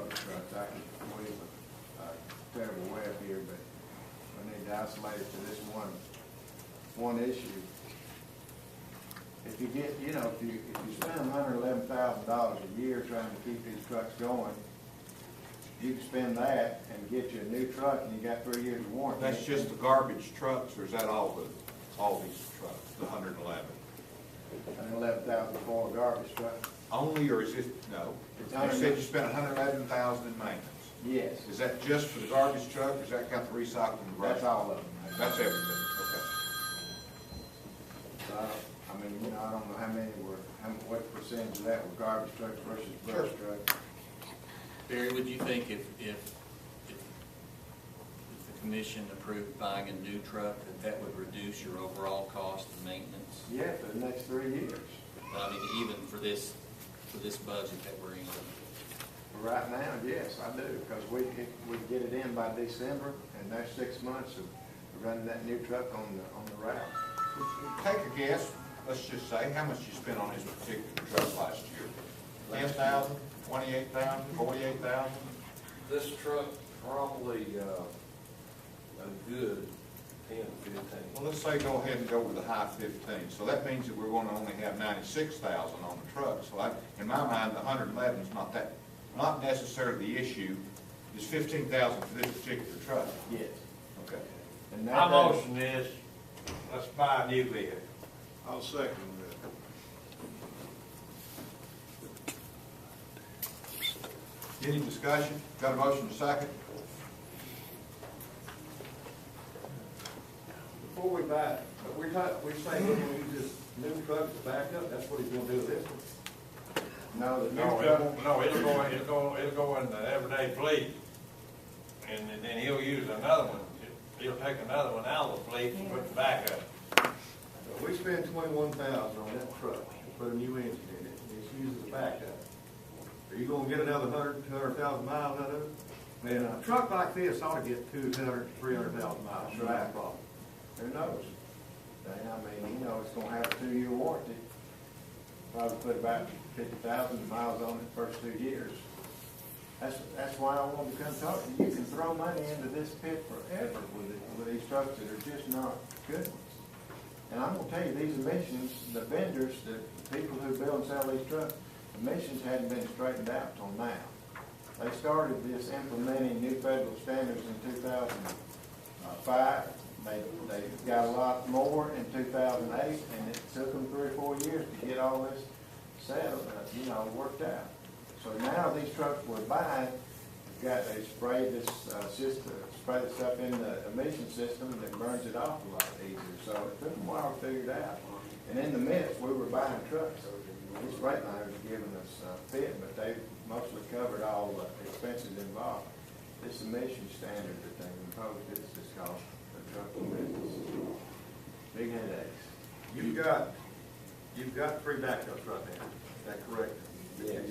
garbage trucks. I can weave a terrible web here, but I need to isolate it to this one issue. If you get, if you spend $111,000 a year trying to keep these trucks going, you can spend that and get you a new truck, and you got 3 years of warranty. That's just the garbage trucks, or is that all these trucks, the 111? $111,000 for a garbage truck. Only, or is it, no? You said you spent $111,000 in maintenance. Yes, Is that just for the garbage truck, or is that got the recycling and that's brush? all of them. That's everything, okay. So, I mean, I don't know how many what percentage of that were garbage trucks versus brush trucks. Barry, would you think if the commission approved buying a new truck, that would reduce your overall cost of maintenance? Yeah, for the next 3 years. I mean, even for this budget that we're in. Right now, yes, I do, because we get it in by December, and that's 6 months of running that new truck on the route. Take a guess, let's just say, how much you spent on this particular truck last year? 10,000, 28,000, 48,000? This truck probably a good 10, 15. Well, let's say go ahead and go with the high 15. So that means that we're going to only have 96,000 on the truck. So in my mind, the 111 is not necessarily the issue. It's 15,000 for this particular truck. Yes. Okay. And My that motion is, let's buy a new vehicle. I'll second that. Any discussion? Got a motion to second? Before we buy it, but we're saying we're gonna use this new truck to back up, that's what he's gonna do with this one. No, the new No, truck, it'll go in the everyday fleet, and then he'll use another one. He'll take another one out of the fleet and put the backup. So we spend $21,000 on that truck, put a new engine in it, and it's used as a backup. Are you gonna get another 200,000 miles out of it? Man, a truck like this ought to get 200,000 to 300,000 miles, no problem. who knows? I mean, it's gonna have a 2-year warranty. Probably put about 50,000 miles on it the first 2 years. That's why I wanted to come talk to you. You can throw money into this pit forever with these trucks that are just not good ones. And I'm gonna tell you, these emissions, the vendors, the people who build and sell these trucks, emissions hadn't been straightened out till now. They started this implementing new federal standards in 2005. They got a lot more in 2008, and it took them 3 or 4 years to get all this settled, worked out. So now these trucks we're buying, they spray this spray this up in the emission system that burns it off a lot easier. So it took them a while to figure it out. And in the midst, we were buying trucks. These Freightliners are giving us fit, but they mostly covered all the expenses involved. This emission standard that they imposed is just cost the trucking business big headaches. You've got 3 backups right now, is that correct? Yes.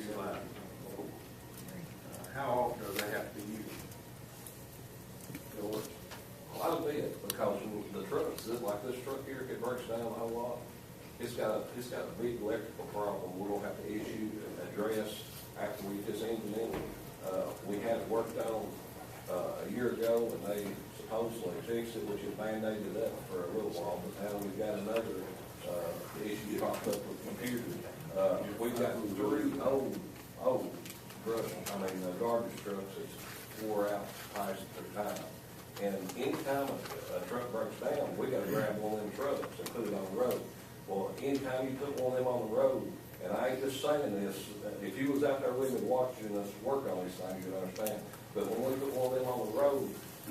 How often do they have to be used? Quite a bit, because the trucks, like this truck here, if it breaks down a whole lot, it's got a big electrical problem we're gonna have to address after we get this engine in. We had it worked on a year ago, and they supposedly fixed it, which has band-aided up for a little while, but now we've got another issue popped up with computers. We've got 3 old garbage trucks that's wore out past their time. And anytime a truck breaks down, we gotta grab one of them trucks and put it on the road. Well, anytime you put one of them on the road, and I ain't just saying this, if you was out there with me watching us work on these things, you'd understand. But when we put one of them on the road,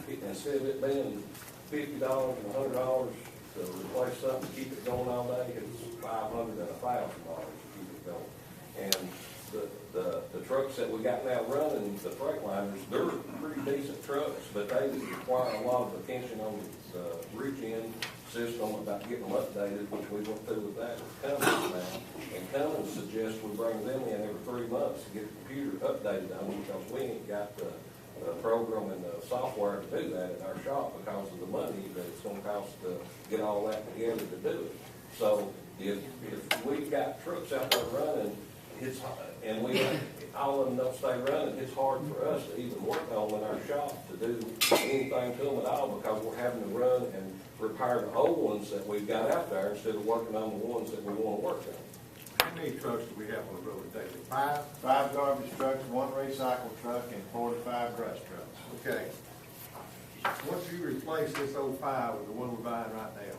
instead of it being $50 and $100 to replace something, to keep it going all day, it's $500 and $1,000 to keep it going. And the trucks that we got now running, the Freightliners, they're pretty decent trucks, but they require a lot of attention on the reach-in system about getting them updated, which we went through with that with Cummins now. And Cummins suggests we bring them in every 3 months to get the computer updated on them, because we ain't got the program and the software to do that in our shop because of the money that it's gonna cost to get all that together to do it. So if we've got trucks out there running, and all of them don't stay running, it's hard for us to even work on in our shop to do anything to them at all, because we're having to run and repair the old ones that we've got out there instead of working on the ones that we want to work on. How many trucks do we have on the road today? 5? 5 garbage trucks, 1 recycle truck, and 4 to 5 brush trucks. Okay. Once you replace this 05 with the one we're buying right now,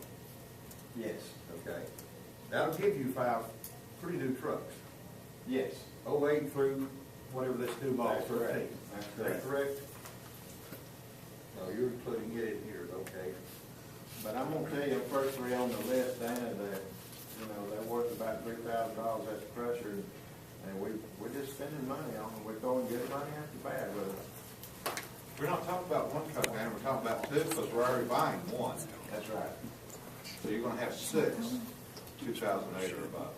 Yes, okay, that'll give you 5 pretty new trucks. yes. 08 through whatever this new model, That's correct. 13. That's Is that correct. correct? No, you're including it in here, okay. But I'm gonna tell you, the first 3 on the list, Dana, that, you know, they're worth about $3,000 at the crusher, and we're just spending money on them. We're throwing good money after bad with them. We're not talking about one truck, Dan, we're talking about 2, because we're already buying 1. That's right. So you're gonna have 6, 2008 or above.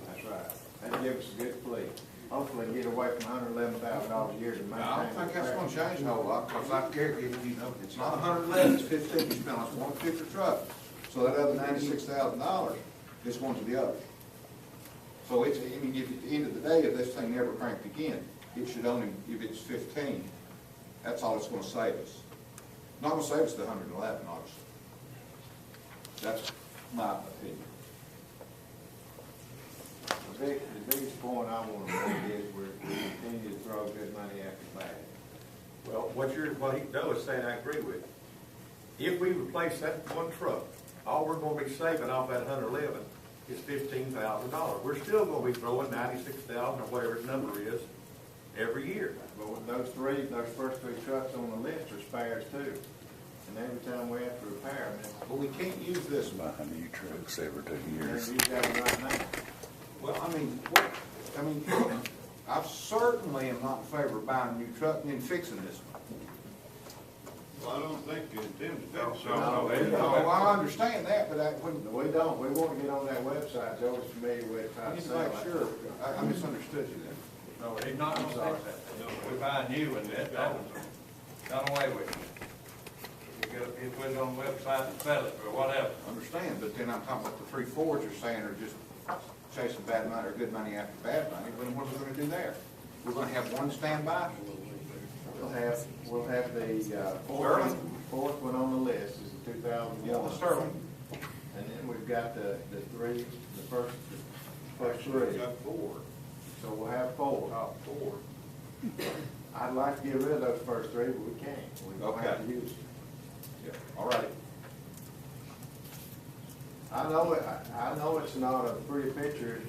That's right. That'll give us a good fleet. Hopefully get away from $111,000 a year to maintain. I don't think that's gonna change a whole lot, because I care, you know, it's not 111, it's 15 you spend on one particular truck. So that other $96,000 is going to the other. So it's, I mean, if at the end of the day, if this thing never cranked again, it should only, if it's 15, that's all it's gonna save us. Not gonna save us the 111, obviously. That's my opinion. The biggest point I want to make is we continue to throw good money after bad. Well, what Doe is saying, I agree with. If we replace that one truck, all we're gonna be saving off that 111 is $15,000. We're still gonna be throwing 96,000 or whatever the number is every year. But with those first three trucks on the list are spares too. And every time we have to repair them, But we can't use this one. Buying new trucks every 2 it's, years. you got it right now. Well, I certainly am not in favor of buying a new truck and then fixing this one. Well, I don't think you intend to fix it. No, I understand that, but We don't, we want to get on that website Joe was familiar with, I how to need to sell make it. sure, I misunderstood you then. No, he's not gonna fix that. We're buying new, and that was done away with. He put it on the website and sell it, or whatever. I understand, but then I'm talking about the 3 Fords you're saying are just chasing bad money or good money after bad money. Then what are we gonna do there? We're gonna have one standby? We'll have the, Sterling? fourth one on the list is the 2001. Yeah, the Sterling. And then we've got the first three. You got 4. So we'll have 4. Top 4. I'd like to get rid of those first 3, but we can't. We're gonna have to use them. Yeah, all right. I know it's not a pretty picture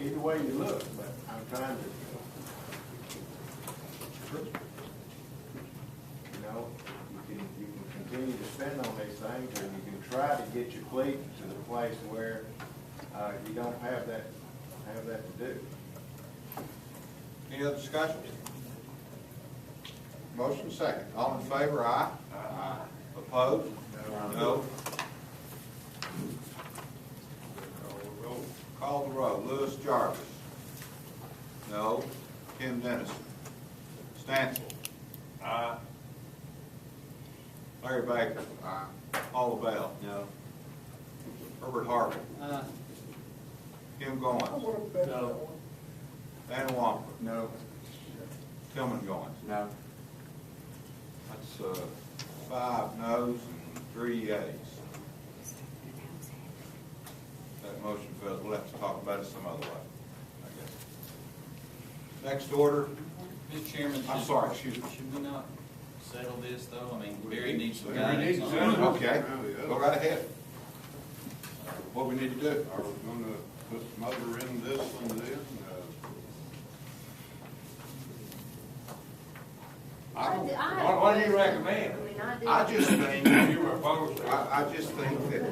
either way you look, but I'm trying to, you know, you can continue to spend on these things, or you can try to get your fleet to the place where, you don't have that to do. Any other discussion? Motion second. All in favor, aye? Aye. Opposed? No. Call the roll. Lewis Jarvis. No. Kim Dennison. Stansel. Aye. Larry Baker. Aye. Paul LaBelle. No. Herbert Harvey. Aye. Kim Goins. No. Dana Wampler. No. Tillman Goins. No. That's 5 noes and 3 yeas. That motion fails. We'll have to talk about it some other way, I guess. Next order. Mr. Chairman. I'm sorry, excuse me. Should we not settle this, though? I mean, Barry needs some Barry guidance needs on some. it. Okay, go right ahead. What we need to do? Are we gonna put some other in this one then? What do you recommend? I just think, You were opposed to it. I just think that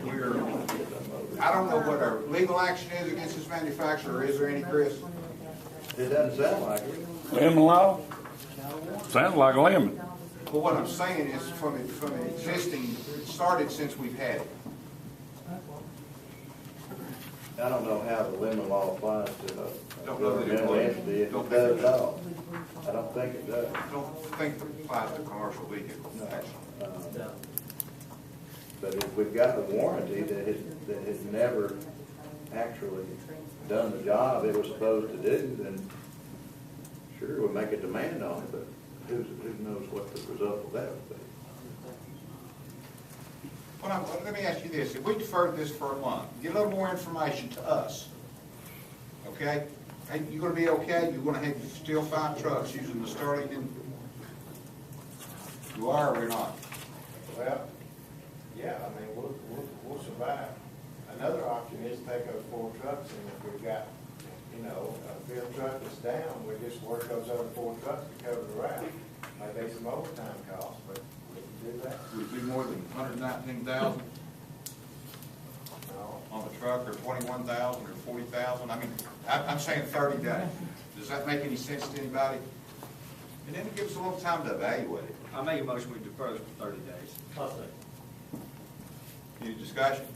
I don't know what our legal action is against this manufacturer. Is there any, Chris? It doesn't sound like it. Lemon law? Sounds like a lemon. Well, what I'm saying is from existing, it started since we've had it. I don't know how the lemon law applies to Don't know that it governmental would. entity, if Don't it think it does does. at all. I don't think it does. I don't think it applies to commercial vehicles, actually. But if we've got a warranty that has never actually done the job it was supposed to do, then sure, we'll make a demand on it, but who knows what the result of that would be? Well, let me ask you this, if we deferred this for a month, get a little more information to us, okay? Hey, you gonna be okay? You're gonna have still 5 trucks using the Sterling? You are or we're not? Well, yeah, I mean, we'll survive. Another option is take those 4 trucks, and if we've got, you know, a 5th truck that's down, we just work those other 4 trucks to cover the route. Might be some overtime costs, but we can do that. Would it be more than 119,000 No. on the truck, or 21,000, or 40,000? I mean, I'm saying 30 days. Does that make any sense to anybody? And then it gives us a little time to evaluate it. I make a motion, we defer this for 30 days. Any discussion?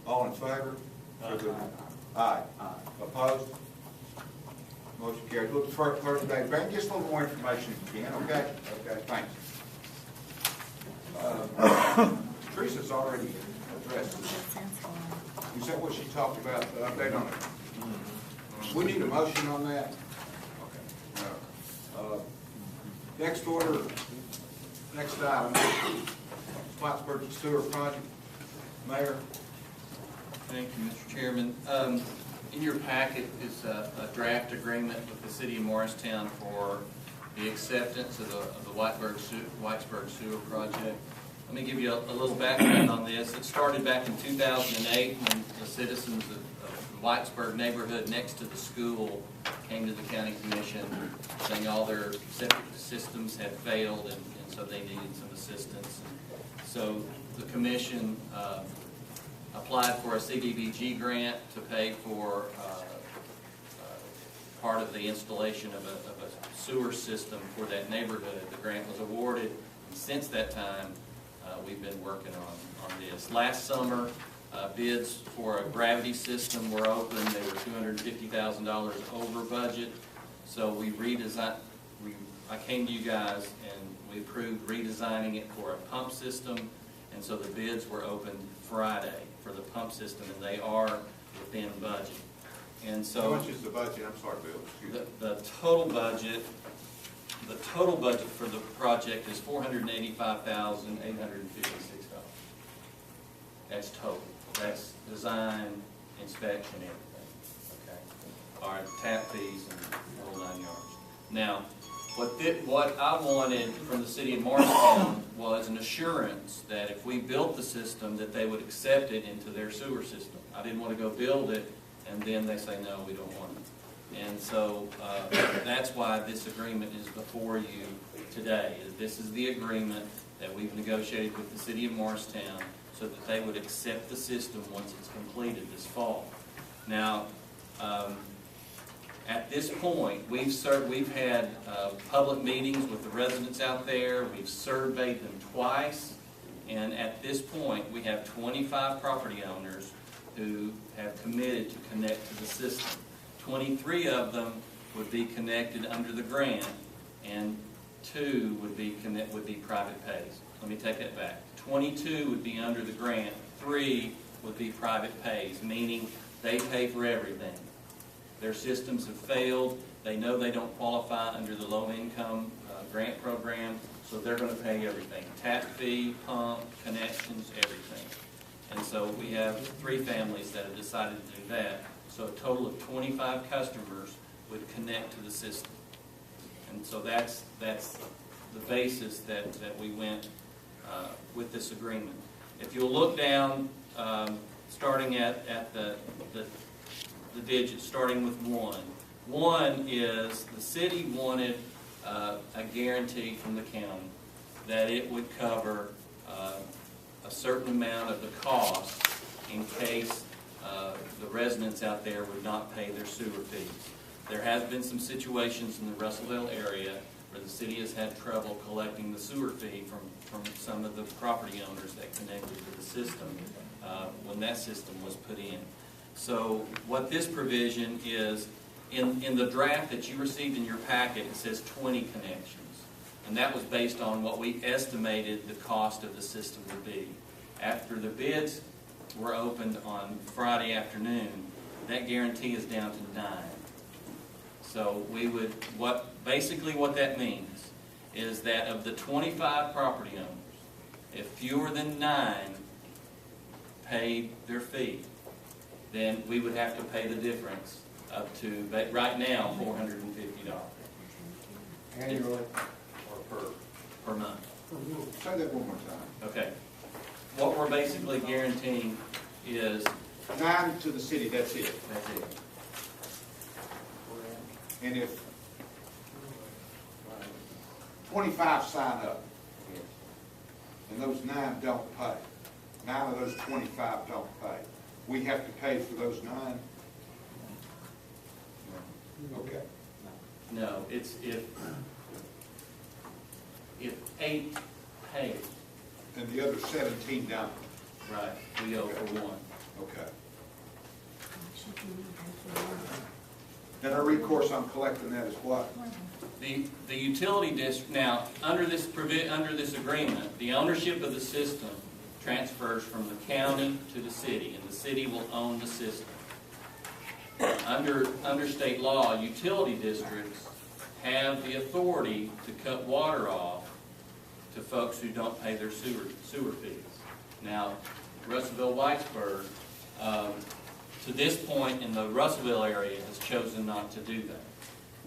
All in favor? Aye. Opposed? Motion carries. Look, for 30 days, bring just a little more information if you can, okay? Okay, thanks. Teresa's already addressed this. Is that what she talked about, the update on it? We need a motion on that? Okay. Next order, next item, Plattsburgh Sewer Project. Mayor? Thank you, Mr. Chairman. In your packet is a draft agreement with the city of Morristown for the acceptance of the Whitesburg Sewer Project. Let me give you a little background on this. It started back in 2008 when the citizens of the Whitesburg neighborhood next to the school came to the county commission saying all their septic systems had failed and so they needed some assistance. So the commission applied for a CDBG grant to pay for part of the installation of a sewer system for that neighborhood. The grant was awarded, and since that time, we've been working on this. Last summer, bids for a gravity system were open. They were $250,000 over budget. So we redesigned. I came to you guys and we approved redesigning it for a pump system, and so the bids were opened Friday for the pump system, and they are within budget. And so How much is the budget? I'm sorry, Bill. Excuse me. the total budget for the project is $485,856. That's total. That's design, inspection, everything. Okay. All right, tap fees and the whole 9 yards. Now, what I wanted from the city of Morristown was an assurance that if we built the system, that they would accept it into their sewer system. I didn't want to go build it and then they say, no, we don't want it. And so that's why this agreement is before you today. This is the agreement that we've negotiated with the city of Morristown so that they would accept the system once it's completed this fall. Now, at this point, we've had public meetings with the residents out there. We've surveyed them twice, and at this point, we have 25 property owners who have committed to connect to the system. 23 of them would be connected under the grant, and 2 would be private pays. Let me take that back. 22 would be under the grant. 3 would be private pays, meaning they pay for everything. Their systems have failed. They know they don't qualify under the low-income grant program, so they're going to pay everything. Tap fee, pump, connections, everything. And so we have 3 families that have decided to do that. So a total of 25 customers would connect to the system. And so that's the basis that we went with this agreement. If you'll look down, starting at the digits, starting with 1. 1 is the city wanted a guarantee from the county that it would cover a certain amount of the cost in case the residents out there would not pay their sewer fees. There has been some situations in the Russellville area where the city has had trouble collecting the sewer fee from some of the property owners that connected to the system when that system was put in. So what this provision is, in the draft that you received in your packet, it says 20 connections. And that was based on what we estimated the cost of the system would be. After the bids were opened on Friday afternoon, that guarantee is down to 9. So we would, basically what that means is that of the 25 property owners, if fewer than 9 paid their fee, then we would have to pay the difference up to, right now, $450 Annually or per month. Say that one more time. Okay. What we're basically guaranteeing is, 9 to the city, that's it. that's it. And if 25 sign up, and those 9 don't pay, 9 of those 25 don't pay, we have to pay for those 9? Okay. No, it's if 8 pay, And the other 17 don't? right, we owe for 1. Okay. Then our recourse on collecting that is what? The utility district, now, under this agreement, the ownership of the system transfers from the county to the city, and the city will own the system. Under state law, utility districts have the authority to cut water off to folks who don't pay their sewer fees. Now, Russellville-Whitesburg, to this point in the Russellville area, has chosen not to do that.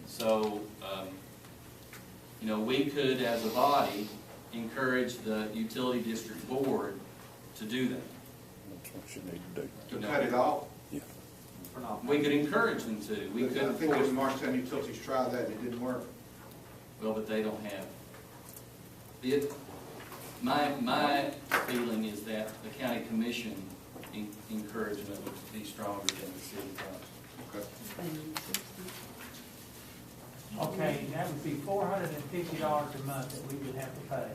So, we could, as a body, encourage the utility district board to do that. That's what you need to do. To cut it off? We could encourage them to. We could I think force when Marshtown Utilities tried that, it didn't work. Well, but they don't have it. My feeling is that the county commission encouragement would be stronger than the city council. Okay. Okay, that would be $450 a month that we would have to pay.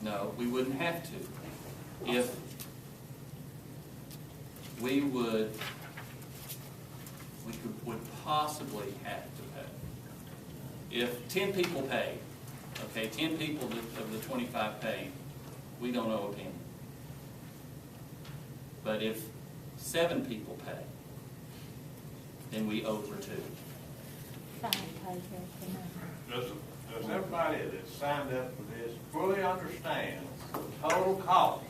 No, we wouldn't have to. If we would possibly have to pay. If 10 people pay, okay, 10 people of the 25 pay, we don't owe a penny. But if 7 people pay, then we owe for 2. Does everybody that signed up for this fully understand the total cost?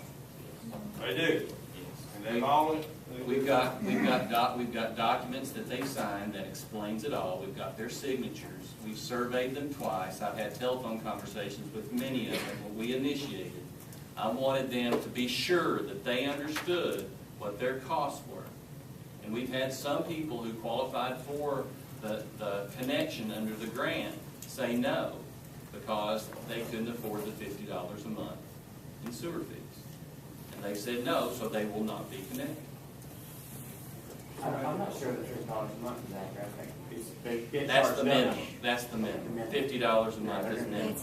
They do. And they've all. We've got documents that they signed that explains it all. We've got their signatures. We've surveyed them twice. I've had telephone conversations with many of them when we initiated. I wanted them to be sure that they understood what their costs were. And we've had some people who qualified for the connection under the grant say no because they couldn't afford the $50 a month in sewer fees. And they said no, so they will not be connected. I'm not sure that $3 a month is accurate. I think they get That's charged the double. minimum. That's the minimum. $50 a month is minimum.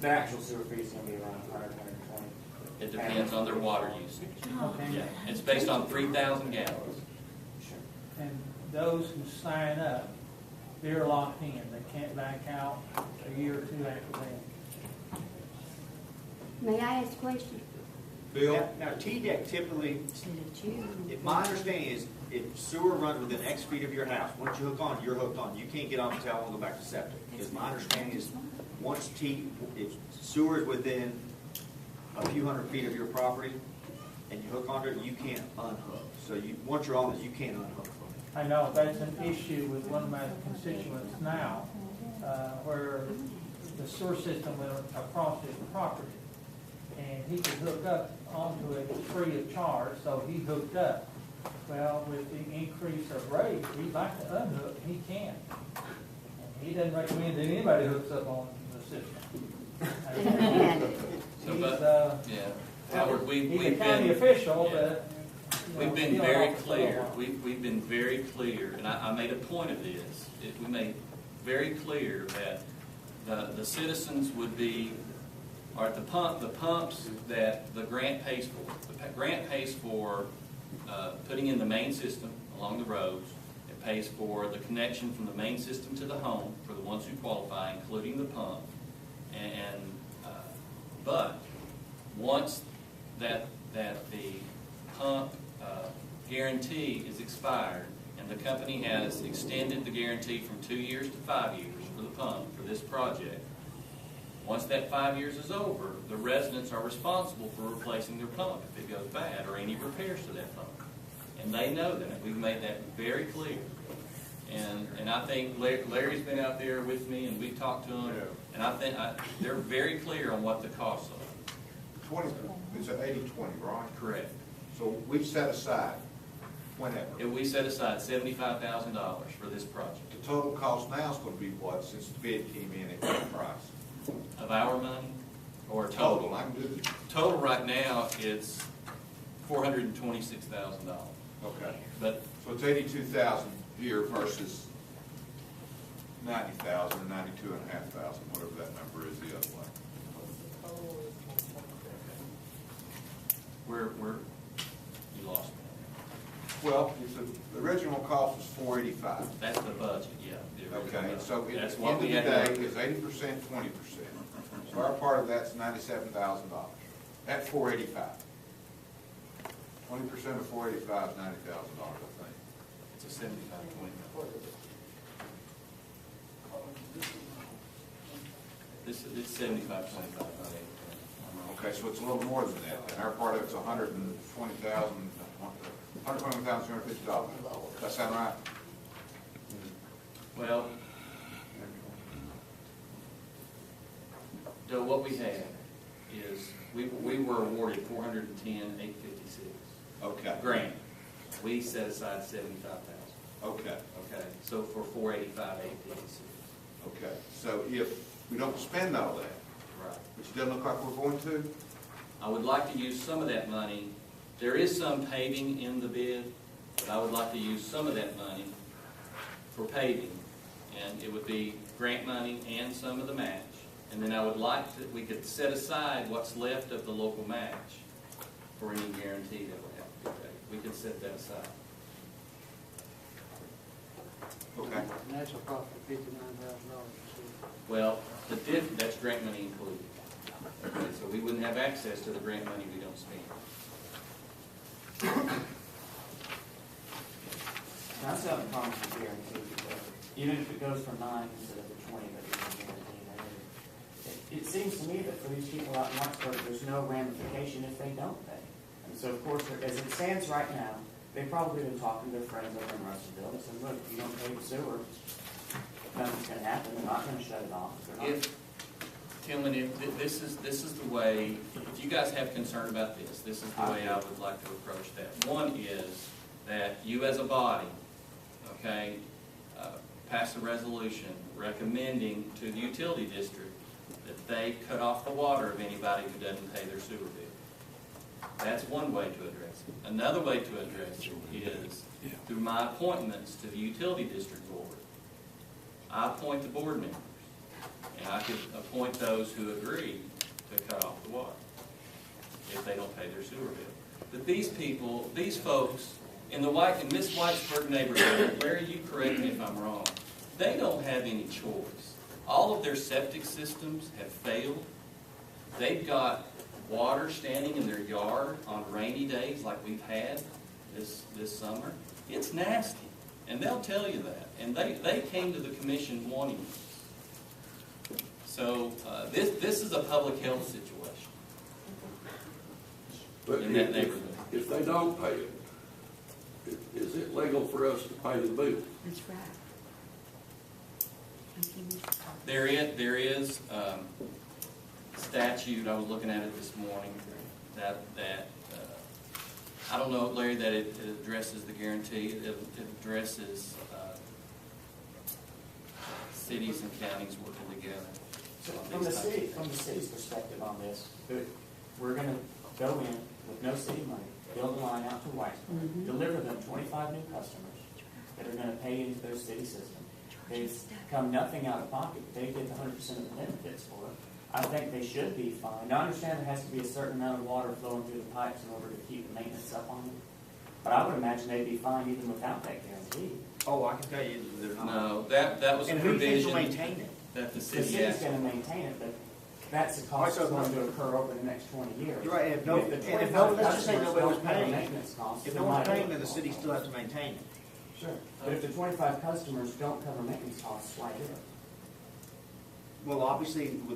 The actual sewer fee is going to be around 100, 120. It depends on their water usage. Okay. Yeah, it's based on 3,000 gallons. Sure. And those who sign up, they're locked in. They can't back out a year or 2 after that. May I ask a question? Bill? Now, TDEC typically, if my understanding is, if sewer runs within X feet of your house, once you hook on, you're hooked on. You can't get on until I want to go back to septic. Because my understanding is, if sewer is within a few hundred feet of your property, and you hook onto it, you can't unhook. So once you're on it, you can't unhook. I know that's an issue with one of my constituents now, where the sewer system went across his property. And he could hook up onto it free of charge, so he hooked up. Well, with the increase of rate, he'd like to unhook, he can't. And he doesn't recommend that anybody hooks up on the system. Yeah, Howard, He's a we've county been, official, yeah. but. We've been very clear. We've been very clear, and I made a point of this. We made very clear that the citizens would be, or the pumps that the grant pays for. The grant pays for putting in the main system along the roads. It pays for the connection from the main system to the home for the ones who qualify, including the pump. But once that the pump guarantee is expired, and the company has extended the guarantee from 2 years to 5 years for the pump for this project. Once that 5 years is over, the residents are responsible for replacing their pump if it goes bad, or any repairs to that pump. And they know that. We've made that very clear. And I think Larry's been out there with me, and we've talked to him, and I think they're very clear on what the costs are. 20, it's an 80-20, right? Correct. So we've set aside, whenever. And we set aside $75,000 for this project. The total cost now is gonna be what, since the bid came in at that price? Of our money, or Total, total? I can do the, Total right now, it's $426,000. okay. But So it's 82,000 here versus 90,000 or 92,500, whatever that number is the other way. you lost me. Well, the original cost was 485. That's the budget, yeah. the original Okay, budget. so at the That's end what of we the had to day, work with. is 80%, 20%. So our part of that's $97,000. At 485. 20% of 485 is $90,000, I think. It's a 75/25. This is 75/25. Okay, so it's a little more than that, and our part of it's $120,250. Does that sound right? Well, so what we had is, we were awarded $410,856. Okay. Grant. We set aside $75,000. Okay, Okay, so for $485,856. okay. So if we don't spend all that, Right. which it doesn't look like we're going to, I would like to use some of that money. There is some paving in the bid, but I would like to use some of that money for paving. And it would be grant money and some of the match. And then I would like to, we could set aside what's left of the local match for any guarantee that would have to be paid. We could set that aside. okay. Natural profit, $59,000. Well, that's grant money included. Okay, so we wouldn't have access to the grant money we don't spend. That's not a problem with guarantee, because even if it goes for 9 instead of the 20 that you're guaranteeing, it seems to me that for these people out in Whitesburg, there's no ramification if they don't pay. And so, of course, as it stands right now, they've probably been talking to their friends over in Russellville and said, look, if you don't pay the sewer, nothing's gonna happen, they're not gonna shut it off. They're not- If, Tillman, if this is the way, if you guys have concern about this is the way I would like to approach that. One is that you as a body, okay, pass a resolution recommending to the utility district that they cut off the water of anybody who doesn't pay their sewer bill. That's one way to address it. Another way to address it is through my appointments to the utility district board. I appoint the board members, and I could appoint those who agree to cut off the water if they don't pay their sewer bill. But these people, these folks in Miss Whitesburg neighborhood, Larry, you correct me if I'm wrong, they don't have any choice. All of their septic systems have failed. They've got water standing in their yard on rainy days like we've had this summer. It's nasty, and they'll tell you that. And they came to the commission wanting this. So this is a public health situation But in that neighborhood. if they don't pay it, is it legal for us to pay the bill? That's right. There is statute, I was looking at it this morning, that I don't know, Larry, that it addresses the guarantee. It addresses cities and counties working together. So on from the these types of city, things. from the city's perspective on this, we're gonna go in with no city money, build a line out to Whitesburg, deliver them 25 new customers that are gonna pay into their city system. They've come nothing out of pocket, they get 100% of the benefits for it. I think they should be fined. I understand there has to be a certain amount of water flowing through the pipes in order to keep the maintenance up on them. But I would imagine they'd be fined even without that guarantee. Oh, I can tell you they're not. No, that was a And who's going to provision maintain it? that the The city city's asked. gonna maintain it, but that's the cost that's going to occur over the next 20 years. You're right, and if no, If the and if no, 25 let's just say customers nobody was don't cover paying. maintenance costs, If there no one's might be paying, then the a city cost. still has to maintain it. Sure, but if the 25 customers don't cover maintenance costs, why do it? Well, obviously, with